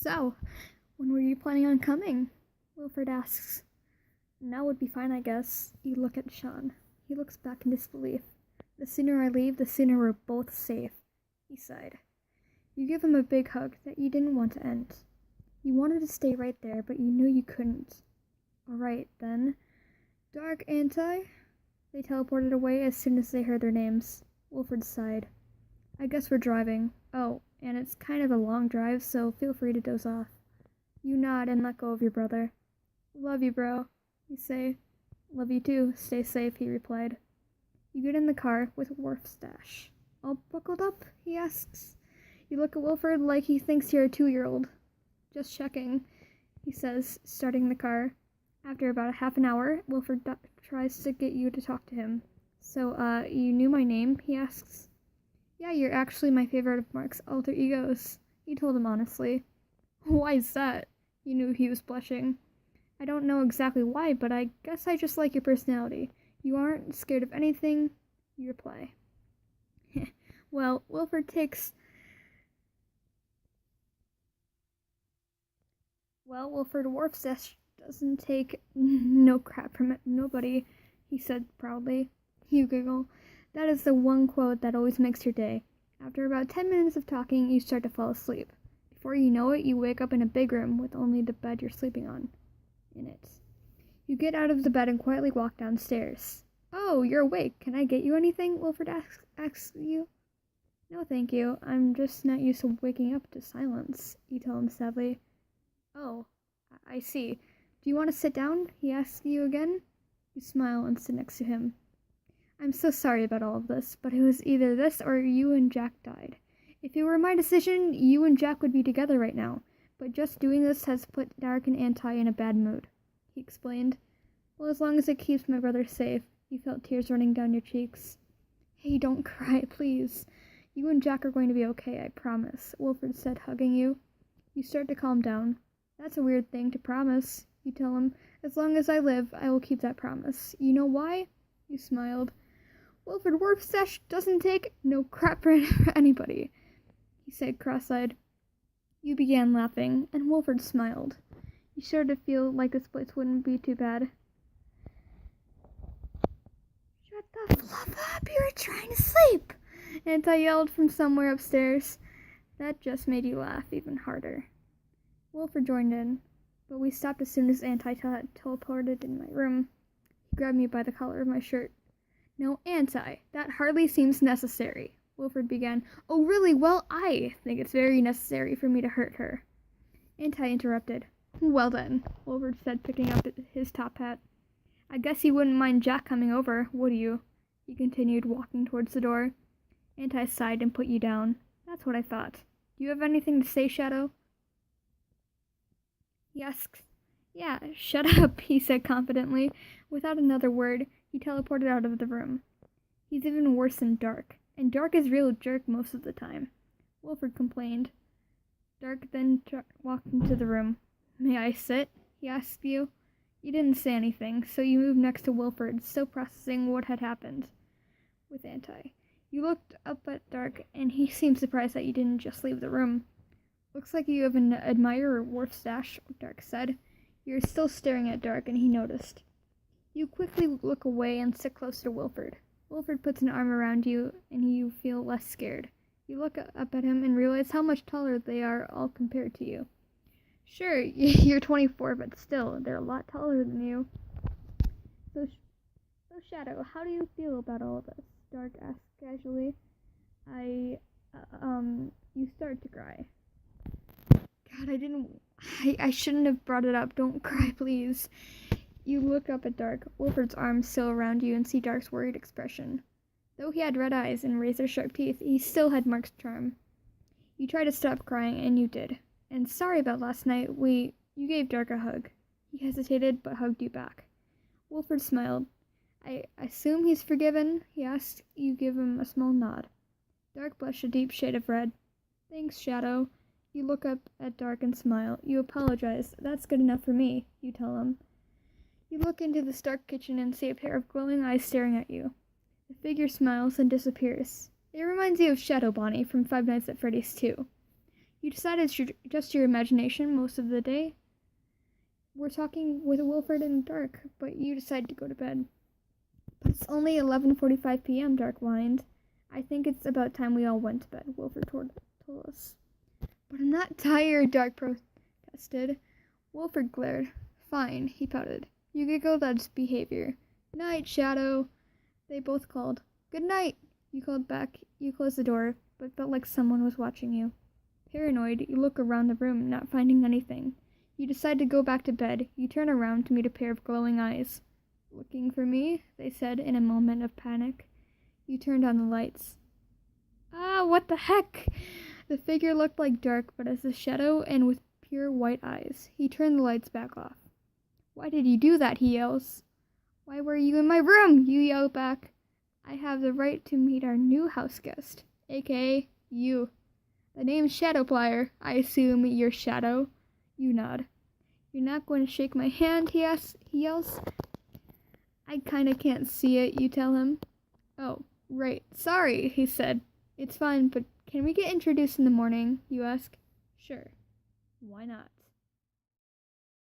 So, when were you planning on coming? Wilfred asks. Now would be fine, I guess. You look at Sean. He looks back in disbelief. The sooner I leave, the sooner we're both safe, he sighed. You give him a big hug that you didn't want to end. You wanted to stay right there, but you knew you couldn't. All right, then. Dark Anti? They teleported away as soon as they heard their names. Wilfred sighed. I guess we're driving. Oh, and it's kind of a long drive, so feel free to doze off. You nod and let go of your brother. Love you, bro, you say. Love you too. Stay safe, he replied. You get in the car with Wolfstache. All buckled up? He asks. You look at Wilfred like he thinks you're a 2-year-old. Just checking, he says, starting the car. After about a half an hour, Wilfred tries to get you to talk to him. So, you knew my name? He asks. Yeah, you're actually my favorite of Mark's alter egos, he told him honestly. Why is that? He knew he was blushing. I don't know exactly why, but I guess I just like your personality. You aren't scared of anything, you reply. Well, Wilfred Wolfstache doesn't take no crap from nobody, he said proudly. You giggle. That is the one quote that always makes your day. After about 10 minutes of talking, you start to fall asleep. Before you know it, you wake up in a big room with only the bed you're sleeping on in it. You get out of the bed and quietly walk downstairs. Oh, you're awake. Can I get you anything? Wilfred asks you. No, thank you. I'm just not used to waking up to silence, you tell him sadly. Oh, I see. Do you want to sit down? He asks you again. You smile and sit next to him. I'm so sorry about all of this, but it was either this or you and Jack died. If it were my decision, you and Jack would be together right now, but just doing this has put Dark and Anti in a bad mood, he explained. Well, as long as it keeps my brother safe. You felt tears running down your cheeks. Hey, don't cry, please. You and Jack are going to be okay, I promise, Wilfred said, hugging you. You start to calm down. That's a weird thing to promise, you tell him. As long as I live, I will keep that promise. You know why? You smiled. Wilfred Wolfstache doesn't take no crap for anybody, he said cross-eyed. You began laughing, and Wilfred smiled. You started to feel like this place wouldn't be too bad. Shut the fluff up, you're trying to sleep, Anti yelled from somewhere upstairs. That just made you laugh even harder. Wilfred joined in, but we stopped as soon as Anti teleported in my room. He grabbed me by the collar of my shirt. No, Anti, that hardly seems necessary, Wilfred began. Oh, really? Well, I think it's very necessary for me to hurt her. Anti interrupted. Well then, Wilfred said, picking up his top hat. I guess you wouldn't mind Jack coming over, would you? He continued, walking towards the door. Anti sighed and put you down. That's what I thought. Do you have anything to say, Shadow? He asked. Yeah, shut up, he said confidently. Without another word, he teleported out of the room. He's even worse than Dark, and Dark is real jerk most of the time, Wilfred complained. Dark then walked into the room. May I sit? He asked you. You didn't say anything, so you moved next to Wilfred, still processing what had happened with Anti. You looked up at Dark, and he seemed surprised that you didn't just leave the room. Looks like you have an admirer, Wolfstache, Dark said. You're still staring at Dark, and he noticed. You quickly look away and sit close to Wilfred. Wilfred puts an arm around you, and you feel less scared. You look up at him and realize how much taller they are all compared to you. Sure, you're 24, but still, they're a lot taller than you. So Shadow, how do you feel about all of this? Dark asked casually. You start to cry. God, I shouldn't have brought it up. Don't cry, please. You look up at Dark, Wilfred's arms still around you, and see Dark's worried expression. Though he had red eyes and razor-sharp teeth, he still had Mark's charm. You tried to stop crying, and you did. And sorry about last night, you gave Dark a hug. He hesitated, but hugged you back. Wilfred smiled. I assume he's forgiven? He asked. You give him a small nod. Dark blushed a deep shade of red. Thanks, Shadow. You look up at Dark and smile. You apologize. That's good enough for me, you tell him. You look into the dark kitchen and see a pair of glowing eyes staring at you. The figure smiles and disappears. It reminds you of Shadow Bonnie from Five Nights at Freddy's 2. You decide it's just your imagination most of the day. We're talking with Wilfred in the dark, but you decide to go to bed. But it's only 11:45 p.m., Dark whined. I think it's about time we all went to bed, Wilfred told us. But I'm not tired, Dark protested. Wilfred glared. Fine, he pouted. You giggled at his behavior. Night, Shadow, they both called. Good night, you called back. You closed the door, but felt like someone was watching you. Paranoid, you look around the room, not finding anything. You decide to go back to bed. You turn around to meet a pair of glowing eyes. Looking for me? They said in a moment of panic. You turned on the lights. Ah, what the heck? The figure looked like Dark, but as a shadow and with pure white eyes. He turned the lights back off. Why did you do that? He yells. Why were you in my room? You yell back. I have the right to meet our new house guest, a.k.a. you. The name's Shadowplier. I assume you're Shadow. You nod. You're not going to shake my hand, he yells. I kinda can't see it, you tell him. Oh, right. Sorry, he said. It's fine, but can we get introduced in the morning, you ask? Sure. Why not?